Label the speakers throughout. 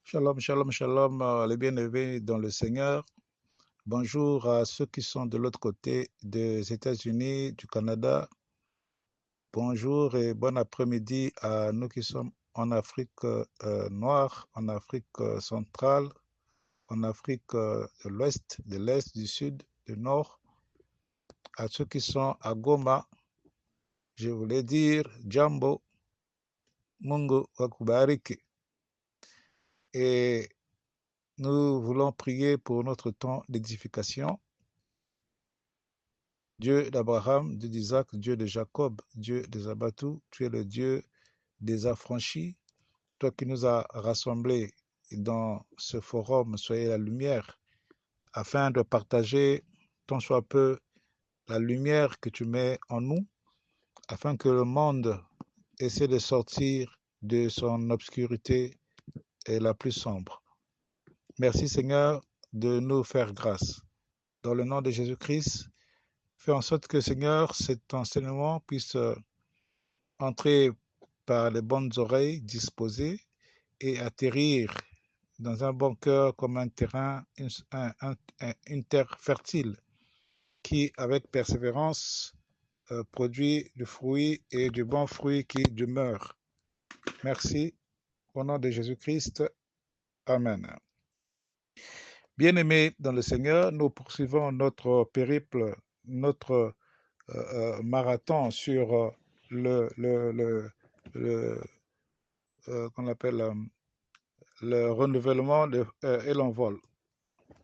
Speaker 1: Shalom, shalom, shalom, les bien-aimés dans le Seigneur. Bonjour à ceux qui sont de l'autre côté des États-Unis, du Canada. Bonjour et bon après-midi à nous qui sommes en Afrique noire, en Afrique centrale, en Afrique de l'Ouest, de l'Est, du Sud, du Nord. À ceux qui sont à Goma, je voulais dire Jambo, Mungu Wakubariki. Et nous voulons prier pour notre temps d'édification. Dieu d'Abraham, Dieu d'Isaac, Dieu de Jacob, Dieu des abattus, tu es le Dieu des affranchis, toi qui nous as rassemblés dans ce forum, soyez la lumière, afin de partager tant soit peu la lumière que tu mets en nous, afin que le monde essaie de sortir de son obscurité et la plus sombre. Merci Seigneur de nous faire grâce. Dans le nom de Jésus-Christ, fais en sorte que Seigneur, cet enseignement puisse entrer par les bonnes oreilles disposées et atterrir dans un bon cœur comme un terrain, une terre fertile qui, avec persévérance, produit du fruit et du bon fruit qui demeure. Merci. Au nom de Jésus-Christ. Amen. Bien-aimés dans le Seigneur, nous poursuivons notre périple, notre marathon sur le qu'on appelle le renouvellement et l'envol.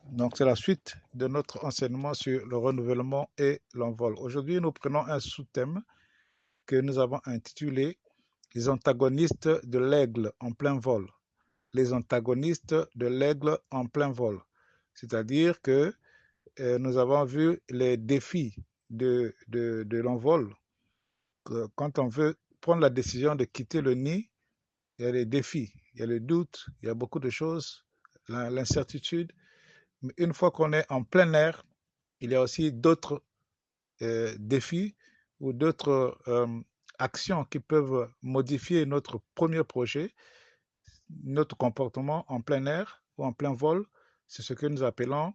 Speaker 1: Donc, c'est la suite de notre enseignement sur le renouvellement et l'envol. Aujourd'hui, nous prenons un sous-thème que nous avons intitulé « Les antagonistes de l'aigle en plein vol ». Les antagonistes de l'aigle en plein vol. C'est-à-dire que nous avons vu les défis de l'envol. Quand on veut prendre la décision de quitter le nid, il y a des défis, il y a les doutes, il y a beaucoup de choses, l'incertitude. Mais une fois qu'on est en plein air, il y a aussi d'autres défis ou d'autres actions qui peuvent modifier notre premier projet, notre comportement en plein air ou en plein vol. C'est ce que nous appelons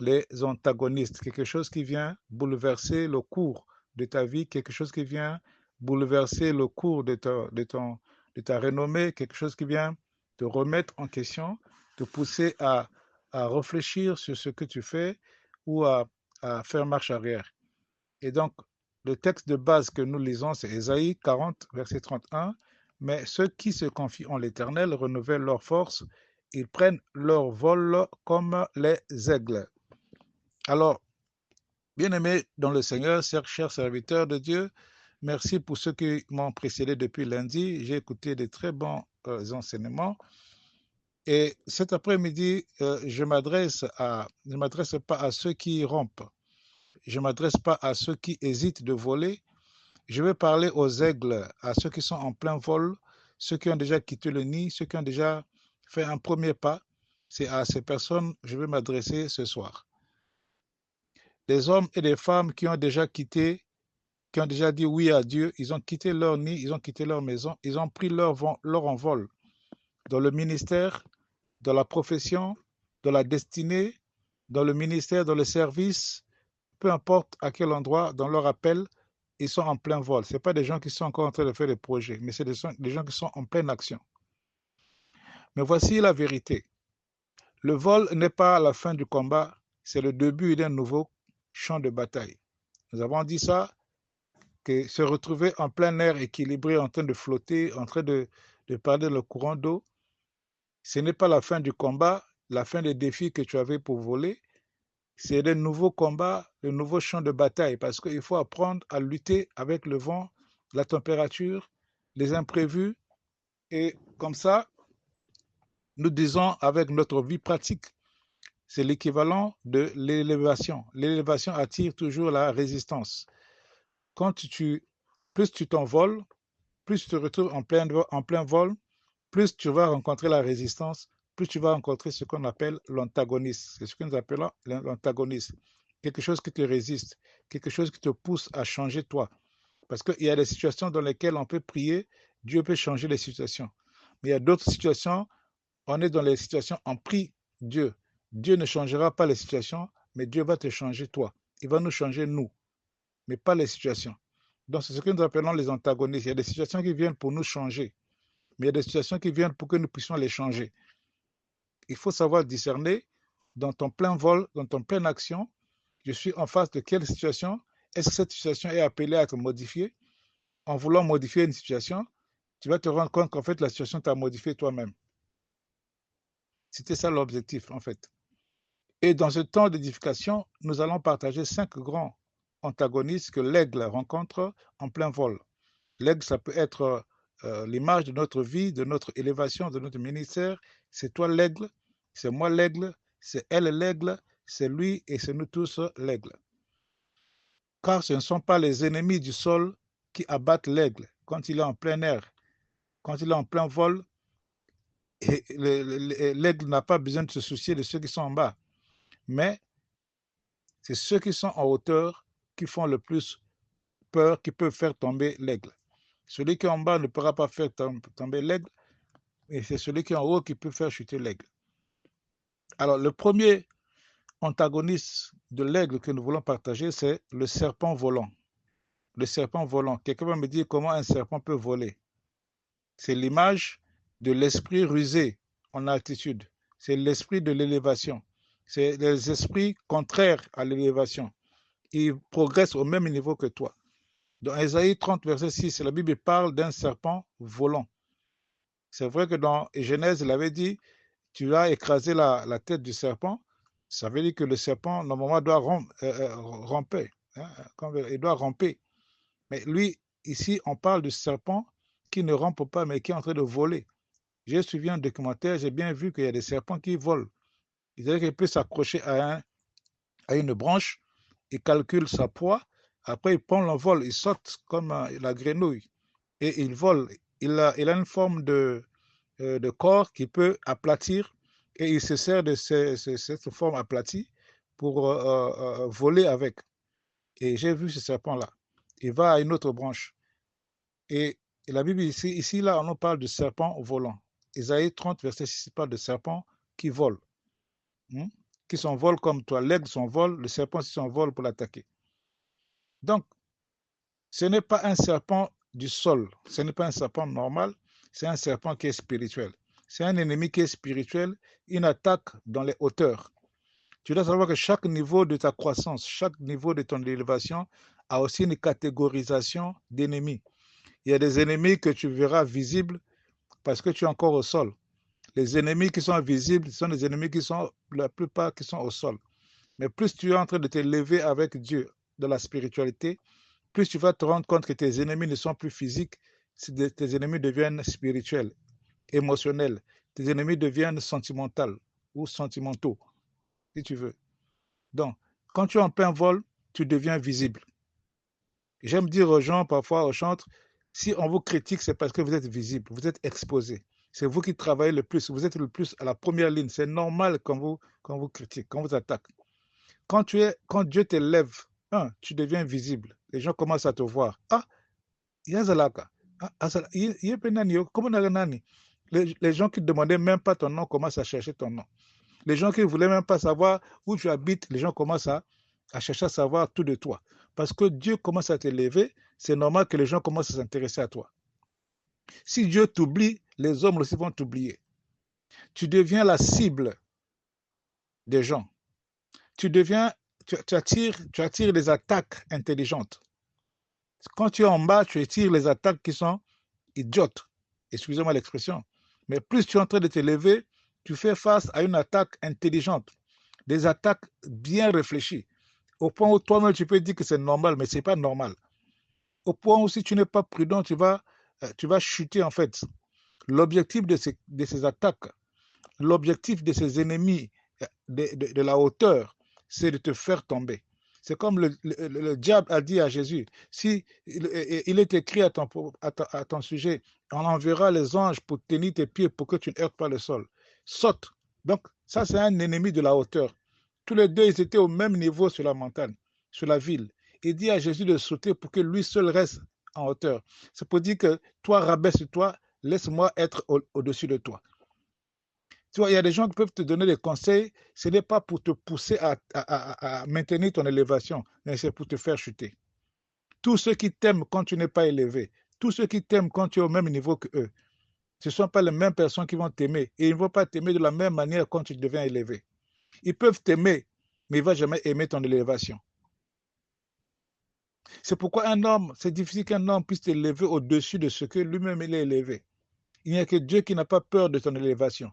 Speaker 1: les antagonistes, quelque chose qui vient bouleverser le cours de ta vie, quelque chose qui vient bouleverser le cours de ta renommée, quelque chose qui vient te remettre en question, te pousser à réfléchir sur ce que tu fais ou à faire marche arrière. Et donc, le texte de base que nous lisons, c'est Ésaïe 40, verset 31. Mais ceux qui se confient en l'Éternel renouvellent leur force, ils prennent leur vol comme les aigles. Alors, bien-aimés dans le Seigneur, chers serviteurs de Dieu, merci pour ceux qui m'ont précédé depuis lundi. J'ai écouté de très bons enseignements. Et cet après-midi, je ne m'adresse pas à ceux qui rompent. Je ne m'adresse pas à ceux qui hésitent de voler. Je vais parler aux aigles, à ceux qui sont en plein vol, ceux qui ont déjà quitté le nid, ceux qui ont déjà fait un premier pas. C'est à ces personnes que je vais m'adresser ce soir. Des hommes et des femmes qui ont déjà quitté, qui ont déjà dit oui à Dieu, ils ont quitté leur nid, ils ont quitté leur maison, ils ont pris leur envol dans le ministère, dans la profession, dans la destinée, dans le ministère, dans le service, peu importe à quel endroit, dans leur appel, ils sont en plein vol. Ce pas des gens qui sont encore en train de faire des projets, mais c'est des gens qui sont en pleine action. Mais voici la vérité. Le vol n'est pas la fin du combat, c'est le début d'un nouveau champ de bataille. Nous avons dit ça, que se retrouver en plein air équilibré, en train de flotter, en train de parler le courant d'eau, ce n'est pas la fin du combat, la fin des défis que tu avais pour voler, c'est de nouveaux combats, de nouveaux champs de bataille, parce qu'il faut apprendre à lutter avec le vent, la température, les imprévus, et comme ça, nous disons avec notre vie pratique, c'est l'équivalent de l'élévation. L'élévation attire toujours la résistance. Quand plus tu t'envoles, plus tu te retrouves en plein vol, plus tu vas rencontrer la résistance, plus tu vas rencontrer ce qu'on appelle l'antagoniste. C'est ce que nous appelons l'antagoniste. Quelque chose qui te résiste, quelque chose qui te pousse à changer toi. Parce qu'il y a des situations dans lesquelles on peut prier, Dieu peut changer les situations. Mais il y a d'autres situations on est dans les situations, on prie Dieu. Dieu ne changera pas les situations, mais Dieu va te changer toi. Il va nous changer nous, mais pas les situations. Donc c'est ce que nous appelons les antagonistes. Il y a des situations qui viennent pour nous changer, mais il y a des situations qui viennent pour que nous puissions les changer. Il faut savoir discerner dans ton plein vol, dans ton pleine action, je suis en face de quelle situation? Est-ce que cette situation est appelée à être modifiée? En voulant modifier une situation, tu vas te rendre compte qu'en fait, la situation t'a modifié toi-même. C'était ça l'objectif, en fait. Et dans ce temps d'édification, nous allons partager 5 grands antagonistes que l'aigle rencontre en plein vol. L'aigle, ça peut être l'image de notre vie, de notre élévation, de notre ministère. C'est toi l'aigle, c'est moi l'aigle, c'est elle l'aigle, c'est lui et c'est nous tous l'aigle. Car ce ne sont pas les ennemis du sol qui abattent l'aigle quand il est en plein air, quand il est en plein vol. L'aigle n'a pas besoin de se soucier de ceux qui sont en bas, mais c'est ceux qui sont en hauteur qui font le plus peur, qui peuvent faire tomber l'aigle. Celui qui est en bas ne pourra pas faire tomber l'aigle, et c'est celui qui est en haut qui peut faire chuter l'aigle. Alors, le premier antagoniste de l'aigle que nous voulons partager, c'est le serpent volant. Le serpent volant. Quelqu'un va me dire comment un serpent peut voler. C'est l'image de l'esprit rusé en altitude. C'est l'esprit de l'élévation. C'est les esprits contraires à l'élévation. Ils progressent au même niveau que toi. Dans Ésaïe 30, verset 6, la Bible parle d'un serpent volant. C'est vrai que dans Genèse, il avait dit, tu as écrasé la tête du serpent. Ça veut dire que le serpent, normalement, doit ramper. Hein, il doit ramper. Mais lui, ici, on parle du serpent qui ne rampe pas, mais qui est en train de voler. J'ai suivi un documentaire, j'ai bien vu qu'il y a des serpents qui volent. C'est-à-dire qu'il peut s'accrocher à une branche, il calcule sa poids, après il prend l'envol, il saute comme la grenouille et il vole. Il a une forme de corps qui peut aplatir et il se sert de cette forme aplatie pour voler avec. Et j'ai vu ce serpent-là. Il va à une autre branche. Et la Bible ici là, on nous parle de serpent volant. Ésaïe 30, verset 6, parle de serpents qui volent, hein, qui s'envolent comme toi. L'aigle s'envole, le serpent s'envole pour l'attaquer. Donc, ce n'est pas un serpent du sol, ce n'est pas un serpent normal, c'est un serpent qui est spirituel. C'est un ennemi qui est spirituel, une attaque dans les hauteurs. Tu dois savoir que chaque niveau de ta croissance, chaque niveau de ton élévation a aussi une catégorisation d'ennemis. Il y a des ennemis que tu verras visibles parce que tu es encore au sol. Les ennemis qui sont visibles sont les ennemis qui sont, la plupart qui sont au sol. Mais plus tu es en train de t'élever avec Dieu de la spiritualité, plus tu vas te rendre compte que tes ennemis ne sont plus physiques, tes ennemis deviennent spirituels, émotionnels, tes ennemis deviennent sentimentaux ou sentimentaux, si tu veux. Donc, quand tu es en plein vol, tu deviens visible. J'aime dire aux gens, parfois aux chantres, si on vous critique, c'est parce que vous êtes visible, vous êtes exposé. C'est vous qui travaillez le plus, vous êtes le plus à la première ligne. C'est normal quand vous critique, quand vous attaque. Quand Dieu t'élève, tu deviens visible. Les gens commencent à te voir. Ah, Yazalaka. Les gens qui ne demandaient même pas ton nom commencent à chercher ton nom. Les gens qui ne voulaient même pas savoir où tu habites, les gens commencent à chercher à savoir tout de toi. Parce que Dieu commence à t'élever, c'est normal que les gens commencent à s'intéresser à toi. Si Dieu t'oublie, les hommes aussi vont t'oublier. Tu deviens la cible des gens. Tu attires des attaques intelligentes. Quand tu es en bas, tu attires les attaques qui sont idiotes. Excusez-moi l'expression. Mais plus tu es en train de t'élever, tu fais face à une attaque intelligente. Des attaques bien réfléchies. Au point où toi-même tu peux dire que c'est normal, mais ce n'est pas normal. Au point où si tu n'es pas prudent, tu vas chuter en fait. L'objectif de ces attaques, l'objectif de ces ennemis de la hauteur, c'est de te faire tomber. C'est comme le diable a dit à Jésus, si il est écrit à ton sujet, on enverra les anges pour tenir tes pieds pour que tu ne heurtes pas le sol. Saute. Donc, ça, c'est un ennemi de la hauteur. Tous les deux, ils étaient au même niveau sur la montagne, sur la ville. Il dit à Jésus de sauter pour que lui seul reste en hauteur. C'est pour dire que toi, rabaisse-toi, laisse-moi être au-dessus de toi. Tu vois, il y a des gens qui peuvent te donner des conseils, ce n'est pas pour te pousser à maintenir ton élévation, mais c'est pour te faire chuter. Tous ceux qui t'aiment quand tu n'es pas élevé, tous ceux qui t'aiment quand tu es au même niveau que eux, ce ne sont pas les mêmes personnes qui vont t'aimer et ils ne vont pas t'aimer de la même manière quand tu deviens élevé. Ils peuvent t'aimer, mais ils ne vont jamais aimer ton élévation. C'est pourquoi un homme, c'est difficile qu'un homme puisse t'élever au-dessus de ce que lui-même il est élevé. Il n'y a que Dieu qui n'a pas peur de ton élévation.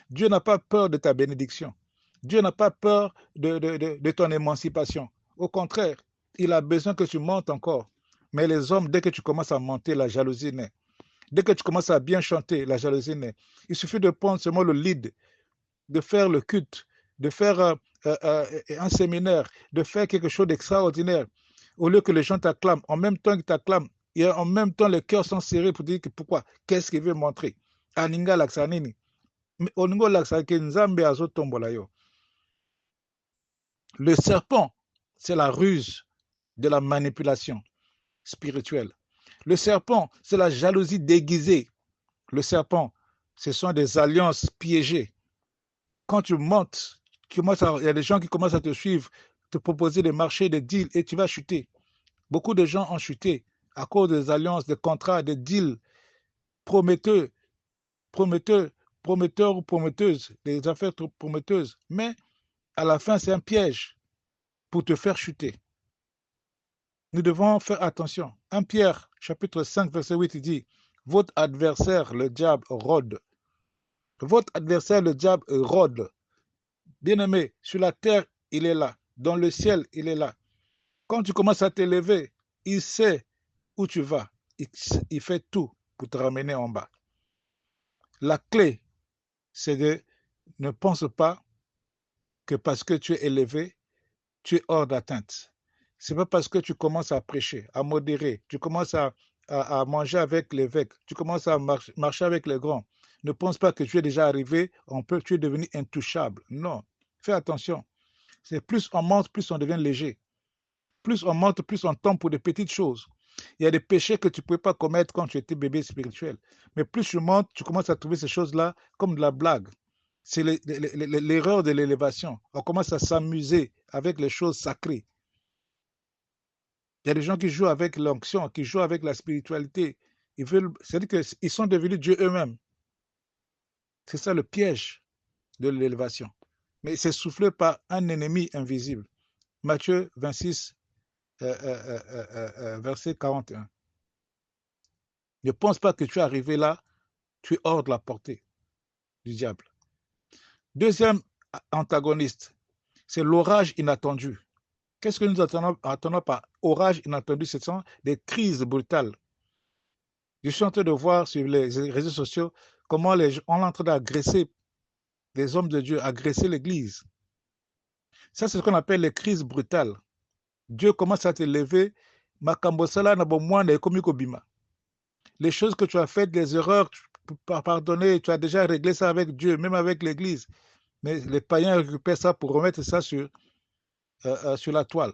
Speaker 1: Dieu n'a pas peur de ta bénédiction. Dieu n'a pas peur de ton émancipation. Au contraire, il a besoin que tu montes encore. Mais les hommes, dès que tu commences à monter, la jalousie naît. Dès que tu commences à bien chanter, la jalousie naît. Il suffit de prendre seulement le lead, de faire le culte, de faire un séminaire, de faire quelque chose d'extraordinaire. Au lieu que les gens t'acclament, en même temps qu'ils t'acclament, et en même temps les cœurs sont serrés pour dire que pourquoi, qu'est-ce qu'il veut montrer. Aninga laksanini. Oningo laksake nzambe azotombola yo. Le serpent, c'est la ruse de la manipulation spirituelle. Le serpent, c'est la jalousie déguisée. Le serpent, ce sont des alliances piégées. Quand tu montes, il y a des gens qui commencent à te suivre, te proposer des marchés, des deals, et tu vas chuter. Beaucoup de gens ont chuté à cause des alliances, des contrats, des deals prometteurs, prometteurs, prometteurs ou prometteuses, des affaires prometteuses. Mais à la fin, c'est un piège pour te faire chuter. Nous devons faire attention. 1 Pierre, chapitre 5, verset 8, il dit, votre adversaire, le diable, rôde. Votre adversaire, le diable, rôde. Bien-aimé, sur la terre, il est là. Dans le ciel, il est là. Quand tu commences à t'élever, il sait où tu vas. Il fait tout pour te ramener en bas. La clé, c'est de ne pense pas que parce que tu es élevé, tu es hors d'atteinte. Ce n'est pas parce que tu commences à prêcher, à modérer, tu commences à manger avec l'évêque, tu commences à marcher avec les grands. Ne pense pas que tu es déjà arrivé, tu es devenu intouchable. Non, fais attention. C'est plus on monte, plus on devient léger. Plus on monte, plus on tombe pour des petites choses. Il y a des péchés que tu ne pouvais pas commettre quand tu étais bébé spirituel. Mais plus tu montes, tu commences à trouver ces choses-là comme de la blague. C'est l'erreur de l'élévation. On commence à s'amuser avec les choses sacrées. Il y a des gens qui jouent avec l'onction, qui jouent avec la spiritualité. C'est-à-dire qu'ils sont devenus Dieu eux-mêmes. C'est ça le piège de l'élévation. Mais c'est soufflé par un ennemi invisible. Matthieu 26, verset 41. Ne pense pas que tu es arrivé là, tu es hors de la portée du diable. Deuxième antagoniste, c'est l'orage inattendu. Qu'est-ce que nous attendons par orage inattendu? Ce sont des crises brutales. Je suis en train de voir sur les réseaux sociaux comment on est en train d'agresser les hommes de Dieu, agresser l'Église. Ça, c'est ce qu'on appelle les crises brutales. Dieu commence à t'élever. Les choses que tu as faites, les erreurs, tu peux pardonner, tu as déjà réglé ça avec Dieu, même avec l'Église. Mais les païens récupèrent ça pour remettre ça sur la toile.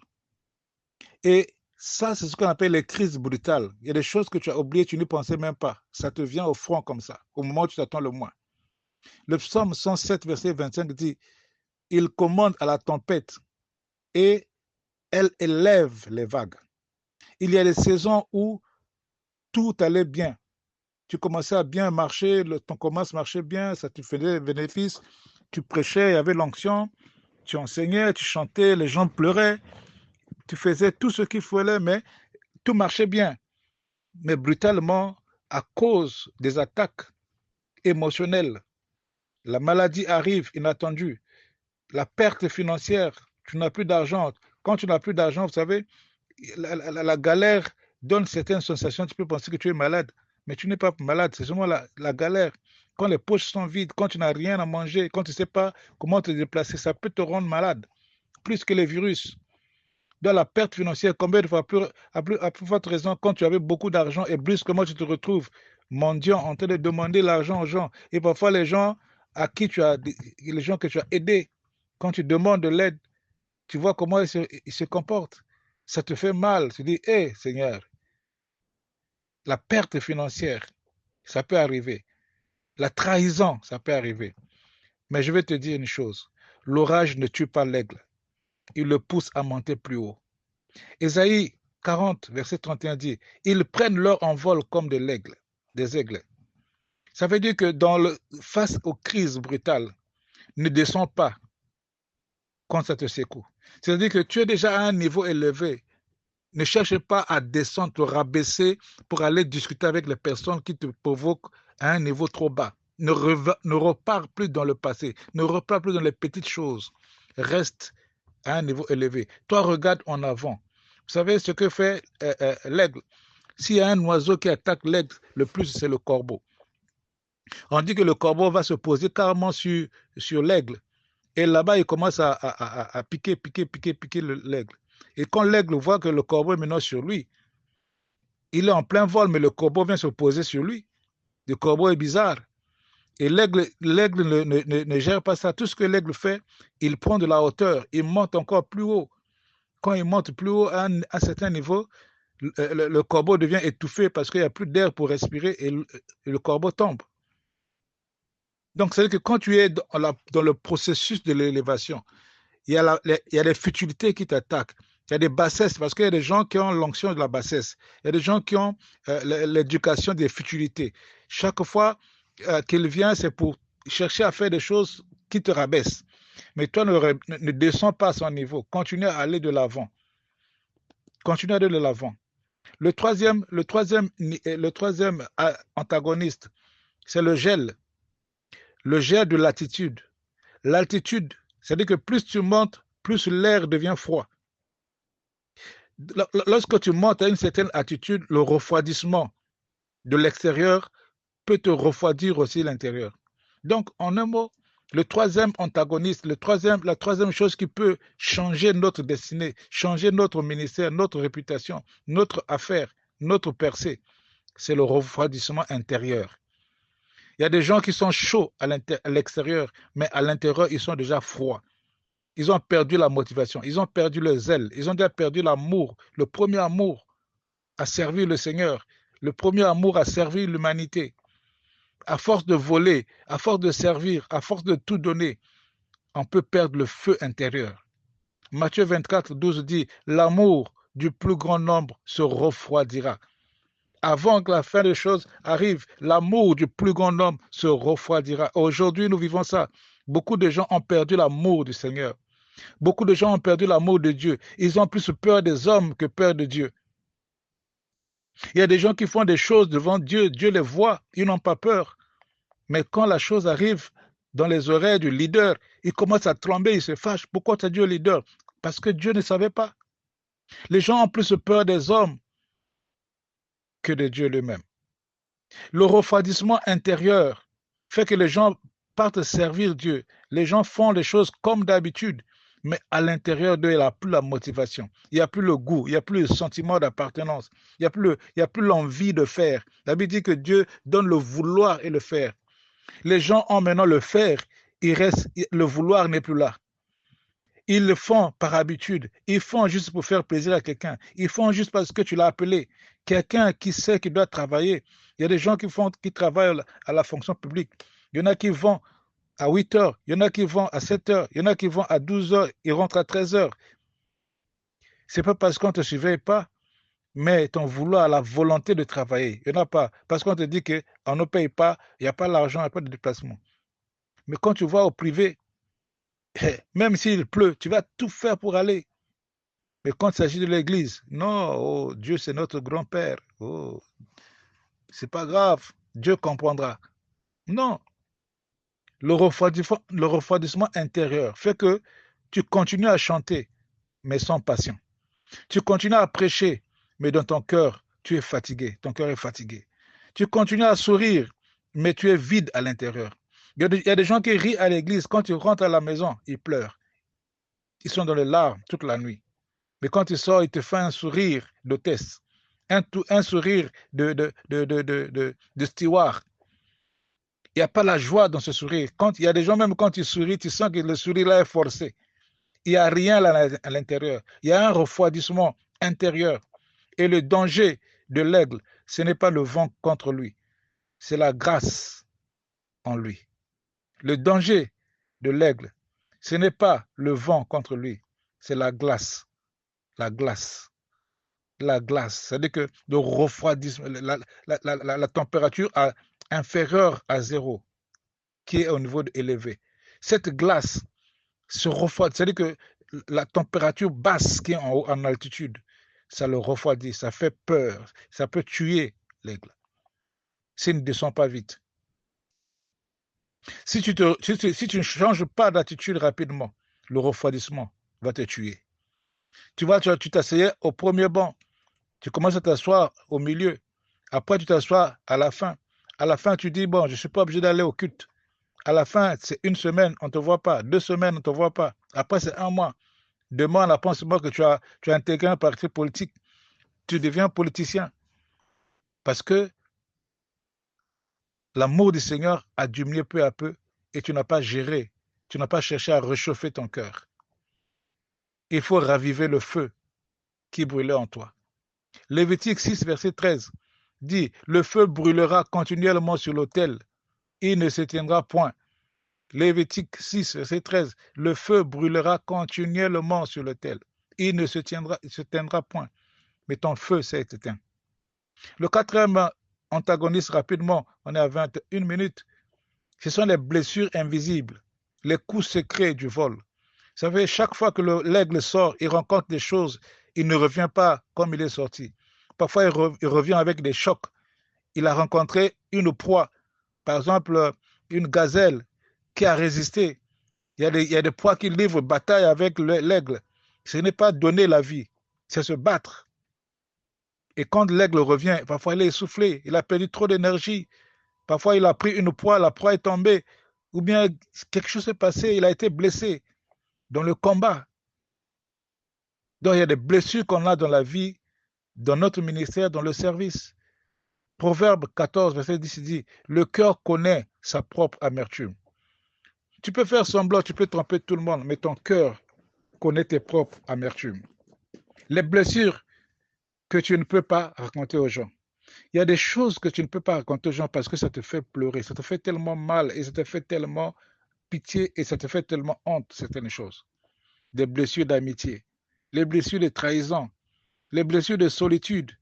Speaker 1: Et ça, c'est ce qu'on appelle les crises brutales. Il y a des choses que tu as oubliées, tu n'y pensais même pas. Ça te vient au front comme ça, au moment où tu t'attends le moins. Le psaume 107, verset 25 dit, il commande à la tempête et elle élève les vagues. Il y a des saisons où tout allait bien. Tu commençais à bien marcher, ton commerce marchait bien, ça te faisait des bénéfices. Tu prêchais, il y avait l'onction, tu enseignais, tu chantais, les gens pleuraient. Tu faisais tout ce qu'il fallait, mais tout marchait bien. Mais brutalement, à cause des attaques émotionnelles, la maladie arrive inattendue, la perte financière, tu n'as plus d'argent. Quand tu n'as plus d'argent, vous savez, la galère donne certaines sensations, tu peux penser que tu es malade, mais tu n'es pas malade, c'est seulement la galère. Quand les poches sont vides, quand tu n'as rien à manger, quand tu ne sais pas comment te déplacer, ça peut te rendre malade, plus que les virus. Dans la perte financière, combien de fois, à plus forte raison, quand tu avais beaucoup d'argent et brusquement tu te retrouves mendiant en train de demander l'argent aux gens. Et parfois les gens les gens que tu as aidés, quand tu demandes de l'aide, tu vois comment ils se comportent. Ça te fait mal. Tu dis, hé Seigneur, la perte financière, ça peut arriver. La trahison, ça peut arriver. Mais je vais te dire une chose. L'orage ne tue pas l'aigle. Il le pousse à monter plus haut. Ésaïe 40, verset 31 dit, ils prennent leur envol comme des aigles. Ça veut dire que face aux crises brutales, ne descends pas quand ça te secoue. C'est-à-dire que tu es déjà à un niveau élevé. Ne cherche pas à descendre, te rabaisser pour aller discuter avec les personnes qui te provoquent à un niveau trop bas. Ne repars plus dans le passé. Ne repars plus dans les petites choses. Reste à un niveau élevé. Toi, regarde en avant. Vous savez ce que fait l'aigle? S'il y a un oiseau qui attaque l'aigle, le plus, c'est le corbeau. On dit que le corbeau va se poser carrément sur l'aigle. Et là-bas, il commence à piquer l'aigle. Et quand l'aigle voit que le corbeau est maintenant sur lui, il est en plein vol, mais le corbeau vient se poser sur lui. Le corbeau est bizarre. Et l'aigle ne gère pas ça. Tout ce que l'aigle fait, il prend de la hauteur, il monte encore plus haut. Quand il monte plus haut à un certain niveau, le corbeau devient étouffé parce qu'il n'y a plus d'air pour respirer et le corbeau tombe. Donc, c'est-à-dire que quand tu es dans le processus de l'élévation, il y a les futilités qui t'attaquent. Il y a des bassesses, parce qu'il y a des gens qui ont l'onction de la bassesse. Il y a des gens qui ont l'éducation des futilités. Chaque fois qu'il vient, c'est pour chercher à faire des choses qui te rabaissent. Mais toi, ne descends pas à son niveau. Continue à aller de l'avant. Continue à aller de l'avant. Le troisième antagoniste, c'est le gel. Le gel de l'altitude. L'altitude, c'est-à-dire que plus tu montes, plus l'air devient froid. Lorsque tu montes à une certaine altitude, le refroidissement de l'extérieur peut te refroidir aussi l'intérieur. Donc, en un mot, le troisième antagoniste, la troisième chose qui peut changer notre destinée, changer notre ministère, notre réputation, notre affaire, notre percée, c'est le refroidissement intérieur. Il y a des gens qui sont chauds à l'extérieur, mais à l'intérieur, ils sont déjà froids. Ils ont perdu la motivation, ils ont perdu le zèle, ils ont déjà perdu l'amour, le premier amour à servir le Seigneur, le premier amour à servir l'humanité. À force de voler, à force de servir, à force de tout donner, on peut perdre le feu intérieur. Matthieu 24, 12 dit, l'amour du plus grand nombre se refroidira. Avant que la fin des choses arrive, l'amour du plus grand nombre se refroidira. Aujourd'hui, nous vivons ça. Beaucoup de gens ont perdu l'amour du Seigneur. Beaucoup de gens ont perdu l'amour de Dieu. Ils ont plus peur des hommes que peur de Dieu. Il y a des gens qui font des choses devant Dieu. Dieu les voit. Ils n'ont pas peur. Mais quand la chose arrive dans les oreilles du leader, il commence à trembler, il se fâche. Pourquoi tu as dit au leader? Parce que Dieu ne savait pas. Les gens ont plus peur des hommes que de Dieu lui-même. Le refroidissement intérieur fait que les gens partent servir Dieu. Les gens font les choses comme d'habitude, mais à l'intérieur d'eux, il n'y a plus la motivation, il n'y a plus le goût, il n'y a plus le sentiment d'appartenance, il n'y a plus l'envie de faire. La Bible dit que Dieu donne le vouloir et le faire. Les gens ont maintenant le faire, le vouloir n'est plus là. Ils le font par habitude. Ils font juste pour faire plaisir à quelqu'un. Ils font juste parce que tu l'as appelé. Quelqu'un qui sait qu'il doit travailler. Il y a des gens qui travaillent à la fonction publique. Il y en a qui vont à 8 heures. Il y en a qui vont à 7 heures. Il y en a qui vont à 12 heures. Ils rentrent à 13 heures. Ce n'est pas parce qu'on ne te surveille pas, mais ton vouloir, la volonté de travailler. Il n'y en a pas. Parce qu'on te dit qu'on ne paye pas, il n'y a pas l'argent, il n'y a pas de déplacement. Mais quand tu vas au privé, même s'il pleut, tu vas tout faire pour aller. Mais quand il s'agit de l'Église, non, oh, Dieu c'est notre grand-père. Oh, c'est pas grave, Dieu comprendra. Non, le refroidissement intérieur fait que tu continues à chanter, mais sans passion. Tu continues à prêcher, mais dans ton cœur, tu es fatigué. Ton cœur est fatigué. Tu continues à sourire, mais tu es vide à l'intérieur. Il y a des gens qui rient à l'église. Quand tu rentres à la maison, ils pleurent. Ils sont dans les larmes toute la nuit. Mais quand il sort, il te fait un sourire d'hôtesse, un sourire de steward. Il n'y a pas la joie dans ce sourire. Il y a des gens, même quand ils sourient, tu sens que le sourire là est forcé. Il n'y a rien là à l'intérieur. Il y a un refroidissement intérieur. Et le danger de l'aigle, ce n'est pas le vent contre lui, c'est la grâce en lui. Le danger de l'aigle, ce n'est pas le vent contre lui, c'est la glace. La glace. La glace. C'est-à-dire que le refroidissement, la température inférieure à zéro, qui est au niveau élevé. Cette glace se refroidit. C'est-à-dire que la température basse qui est en haut, en altitude, ça le refroidit, ça fait peur, ça peut tuer l'aigle s'il ne descend pas vite. Si tu ne changes pas d'attitude rapidement, le refroidissement va te tuer. Tu vois, tu t'asseyais au premier banc, tu commences à t'asseoir au milieu, après tu t'assois à la fin. À la fin, tu dis, bon, je ne suis pas obligé d'aller au culte. À la fin, c'est une semaine, on ne te voit pas. 2 semaines, on ne te voit pas. Après, c'est un mois. 2 mois, on apprend seulement que tu as intégré un parti politique. Tu deviens politicien. Parce que l'amour du Seigneur a diminué peu à peu et tu n'as pas géré, tu n'as pas cherché à réchauffer ton cœur. Il faut raviver le feu qui brûlait en toi. Lévitique 6, verset 13 dit, le feu brûlera continuellement sur l'autel, il ne s'éteindra point. Lévitique 6, verset 13, le feu brûlera continuellement sur l'autel, il ne s'éteindra point. Mais ton feu s'est éteint. Le quatrième antagoniste, rapidement, on est à 21 minutes, ce sont les blessures invisibles, les coups secrets du vol. Vous savez, chaque fois que l'aigle sort, il rencontre des choses, il ne revient pas comme il est sorti. Parfois, il revient avec des chocs. Il a rencontré une proie, par exemple, une gazelle qui a résisté. Il y a des proies qui livrent bataille avec l'aigle. Ce n'est pas donner la vie, c'est se battre. Et quand l'aigle revient, parfois il est essoufflé, il a perdu trop d'énergie. Parfois il a pris une proie, la proie est tombée. Ou bien quelque chose s'est passé, il a été blessé dans le combat. Donc il y a des blessures qu'on a dans la vie, dans notre ministère, dans le service. Proverbe 14, verset 10 dit, le cœur connaît sa propre amertume. Tu peux faire semblant, tu peux tromper tout le monde, mais ton cœur connaît tes propres amertumes. Les blessures que tu ne peux pas raconter aux gens. Il y a des choses que tu ne peux pas raconter aux gens parce que ça te fait pleurer, ça te fait tellement mal et ça te fait tellement pitié et ça te fait tellement honte, certaines choses. Des blessures d'amitié, les blessures de trahison, les blessures de solitude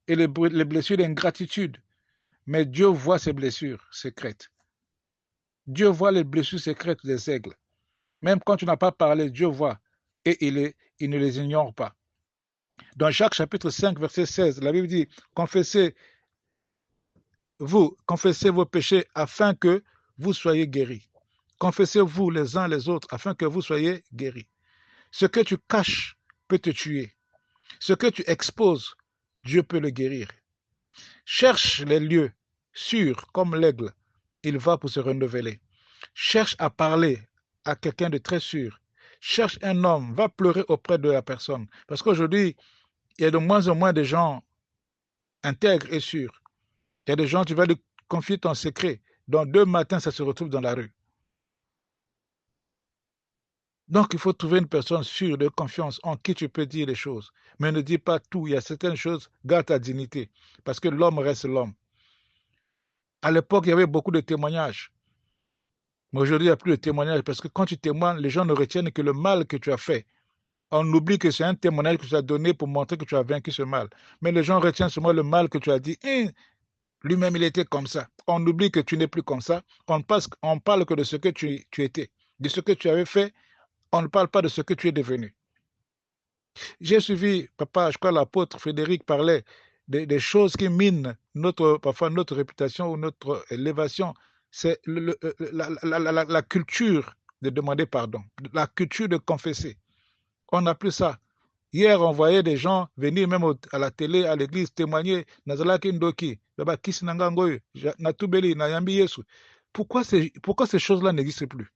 Speaker 1: et les blessures d'ingratitude. Mais Dieu voit ces blessures secrètes. Dieu voit les blessures secrètes des aigles. Même quand tu n'as pas parlé, Dieu voit et il ne les ignore pas. Dans Jacques chapitre 5, verset 16, la Bible dit, confessez vos péchés afin que vous soyez guéris. Confessez-vous les uns les autres afin que vous soyez guéris. Ce que tu caches peut te tuer. Ce que tu exposes, Dieu peut le guérir. Cherche les lieux sûrs comme l'aigle. Il va pour se renouveler. Cherche à parler à quelqu'un de très sûr. Cherche un homme, va pleurer auprès de la personne. Parce qu'aujourd'hui, il y a de moins en moins de gens intègres et sûrs. Il y a des gens, tu vas lui confier ton secret. Dans 2 matins, ça se retrouve dans la rue. Donc, il faut trouver une personne sûre, de confiance, en qui tu peux dire les choses. Mais ne dis pas tout. Il y a certaines choses, garde ta dignité. Parce que l'homme reste l'homme. À l'époque, il y avait beaucoup de témoignages. Mais aujourd'hui, il n'y a plus de témoignages. Parce que quand tu témoignes, les gens ne retiennent que le mal que tu as fait. On oublie que c'est un témoignage que tu as donné pour montrer que tu as vaincu ce mal. Mais les gens retiennent seulement le mal que tu as dit. Lui-même, il était comme ça. On oublie que tu n'es plus comme ça. On parle que de ce que tu étais, de ce que tu avais fait. On ne parle pas de ce que tu es devenu. J'ai suivi, papa, je crois l'apôtre Frédéric parlait des choses qui minent parfois notre réputation ou notre élévation. C'est la culture de demander pardon, la culture de confesser. On n'a plus ça. Hier, on voyait des gens venir même à la télé, à l'église, témoigner. Pourquoi ces choses-là n'existent plus?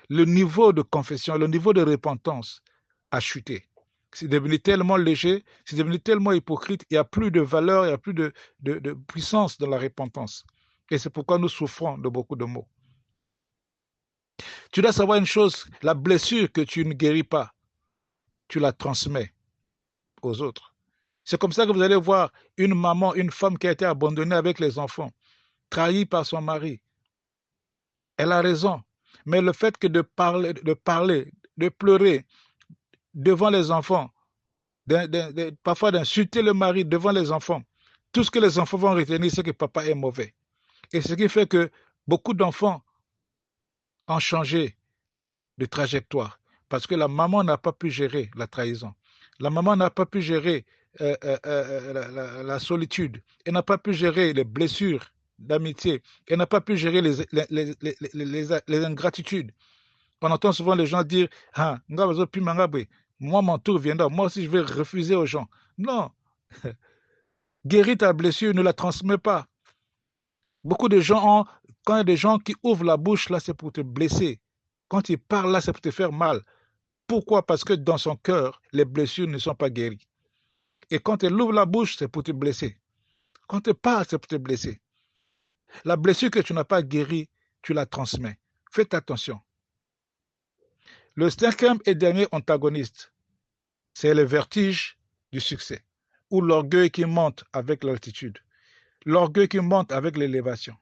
Speaker 1: Le niveau de confession, le niveau de repentance a chuté. C'est devenu tellement léger, c'est devenu tellement hypocrite, il n'y a plus de valeur, il n'y a plus de puissance dans la repentance. Et c'est pourquoi nous souffrons de beaucoup de maux. Tu dois savoir une chose, la blessure que tu ne guéris pas, tu la transmets aux autres. C'est comme ça que vous allez voir une maman, une femme qui a été abandonnée avec les enfants, trahie par son mari. Elle a raison. Mais le fait que de parler, de pleurer devant les enfants, parfois d'insulter le mari devant les enfants, tout ce que les enfants vont retenir, c'est que papa est mauvais. Et ce qui fait que beaucoup d'enfants ont changé de trajectoire parce que la maman n'a pas pu gérer la trahison. La maman n'a pas pu gérer la solitude. Elle n'a pas pu gérer les blessures d'amitié. Elle n'a pas pu gérer les ingratitudes. On entend souvent les gens dire, ah, moi, mon tour viendra. Moi aussi, je vais refuser aux gens. Non. Guéris ta blessure, ne la transmets pas. Beaucoup de gens ont, quand il y a des gens qui ouvrent la bouche, là, c'est pour te blesser. Quand ils parlent, là, c'est pour te faire mal. Pourquoi? Parce que dans son cœur, les blessures ne sont pas guéries. Et quand elle ouvre la bouche, c'est pour te blesser. Quand elle parle, c'est pour te blesser. La blessure que tu n'as pas guérie, tu la transmets. Faites attention. Le cinquième et dernier antagoniste, c'est le vertige du succès, ou l'orgueil qui monte avec l'altitude, l'orgueil qui monte avec l'élévation.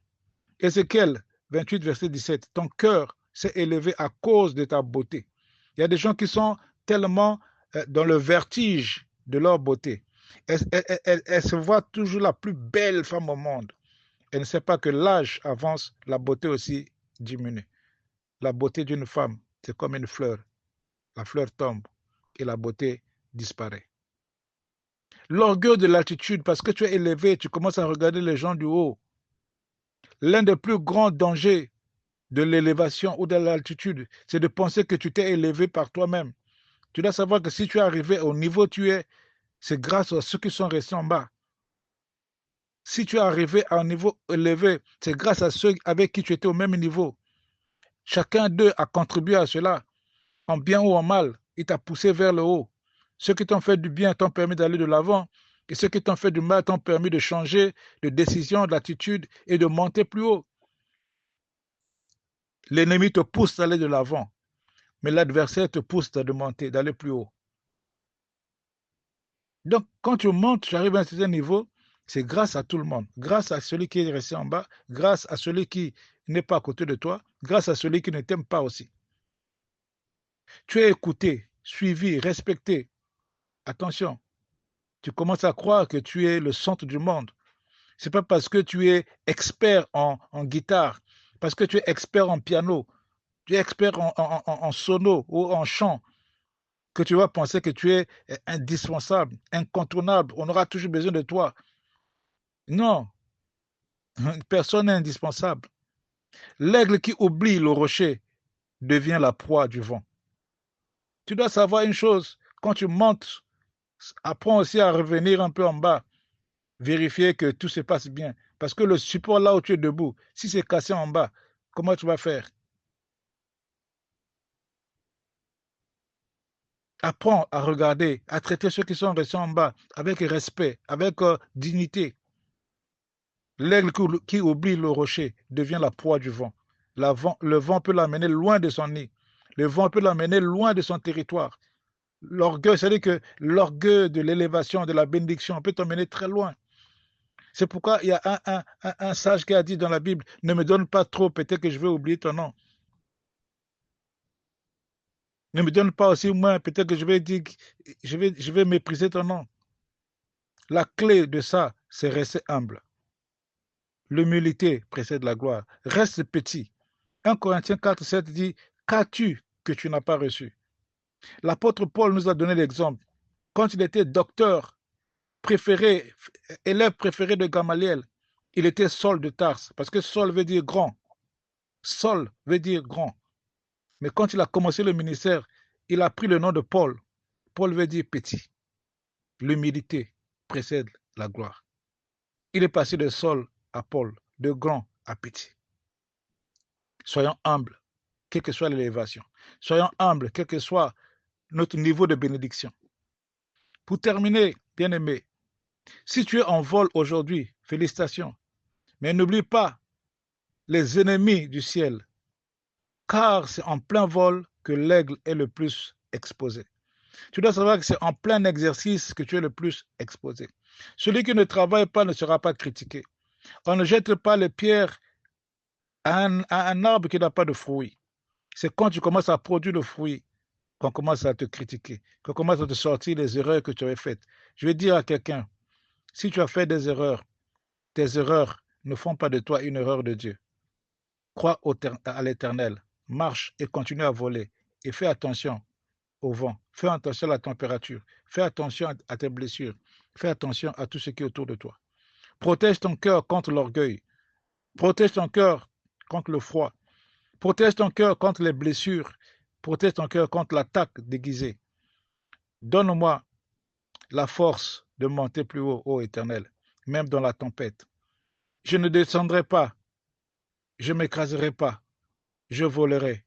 Speaker 1: Ézéchiel 28, verset 17, ton cœur s'est élevé à cause de ta beauté. Il y a des gens qui sont tellement dans le vertige de leur beauté. Elle se voit toujours la plus belle femme au monde. Elle ne sait pas que l'âge avance, la beauté aussi diminue. La beauté d'une femme, c'est comme une fleur. La fleur tombe et la beauté disparaît. L'orgueil de l'altitude, parce que tu es élevé, tu commences à regarder les gens du haut. L'un des plus grands dangers de l'élévation ou de l'altitude, c'est de penser que tu t'es élevé par toi-même. Tu dois savoir que si tu es arrivé au niveau où tu es, c'est grâce à ceux qui sont restés en bas. Si tu es arrivé à un niveau élevé, c'est grâce à ceux avec qui tu étais au même niveau. Chacun d'eux a contribué à cela, en bien ou en mal. Il t'a poussé vers le haut. Ceux qui t'ont fait du bien t'ont permis d'aller de l'avant, et ceux qui t'ont fait du mal t'ont permis de changer de décision, d'attitude et de monter plus haut. L'ennemi te pousse d'aller de l'avant, mais l'adversaire te pousse de monter, d'aller plus haut. Donc, quand tu montes, tu arrives à un certain niveau, c'est grâce à tout le monde, grâce à celui qui est resté en bas, grâce à celui qui n'est pas à côté de toi, grâce à celui qui ne t'aime pas aussi. Tu es écouté, suivi, respecté. Attention, tu commences à croire que tu es le centre du monde. Ce n'est pas parce que tu es expert en guitare, parce que tu es expert en piano, tu es expert en sono ou en chant, que tu vas penser que tu es indispensable, incontournable, on aura toujours besoin de toi. Non, personne n'est indispensable. L'aigle qui oublie le rocher devient la proie du vent. Tu dois savoir une chose, quand tu montes, apprends aussi à revenir un peu en bas, vérifier que tout se passe bien. Parce que le support là où tu es debout, si c'est cassé en bas, comment tu vas faire? Apprends à regarder, à traiter ceux qui sont restés en bas avec respect, avec dignité. L'aigle qui oublie le rocher devient la proie du vent. Le vent peut l'amener loin de son nid. Le vent peut l'amener loin de son territoire. L'orgueil, c'est-à-dire que l'orgueil de l'élévation, de la bénédiction peut t'emmener très loin. C'est pourquoi il y a un sage qui a dit dans la Bible, ne me donne pas trop, peut-être que je vais oublier ton nom. Ne me donne pas aussi moins, peut-être que je vais dire, je vais mépriser ton nom. La clé de ça, c'est rester humble. L'humilité précède la gloire. Reste petit. 1 Corinthiens 4, 7 dit, qu'as-tu que tu n'as pas reçu? L'apôtre Paul nous a donné l'exemple. Quand il était docteur préféré, élève préféré de Gamaliel, il était Saul de Tarse, parce que Saul veut dire grand. Saul veut dire grand. Mais quand il a commencé le ministère, il a pris le nom de Paul. Paul veut dire petit. L'humilité précède la gloire. Il est passé de Saul à Paul, de grand à petit. Soyons humbles, quelle que soit l'élévation. Soyons humbles, quel que soit notre niveau de bénédiction. Pour terminer, bien-aimé, si tu es en vol aujourd'hui, félicitations. Mais n'oublie pas les ennemis du ciel, car c'est en plein vol que l'aigle est le plus exposé. Tu dois savoir que c'est en plein exercice que tu es le plus exposé. Celui qui ne travaille pas ne sera pas critiqué. On ne jette pas les pierres à un arbre qui n'a pas de fruits. C'est quand tu commences à produire le fruit qu'on commence à te critiquer, qu'on commence à te sortir les erreurs que tu avais faites. Je vais dire à quelqu'un, si tu as fait des erreurs, tes erreurs ne font pas de toi une erreur de Dieu. Crois à l'Éternel, marche et continue à voler et fais attention au vent, fais attention à la température, fais attention à tes blessures, fais attention à tout ce qui est autour de toi. Protège ton cœur contre l'orgueil, protège ton cœur contre le froid, protège ton cœur contre les blessures, protège ton cœur contre l'attaque déguisée. Donne-moi la force de monter plus haut, ô Éternel, même dans la tempête. Je ne descendrai pas, je ne m'écraserai pas, je volerai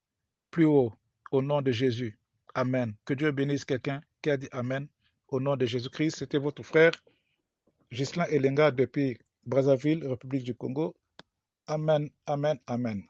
Speaker 1: plus haut au nom de Jésus. Amen. Que Dieu bénisse quelqu'un qui a dit Amen au nom de Jésus-Christ. C'était votre frère Ghislain Elenga depuis Brazzaville, République du Congo. Amen, amen, amen.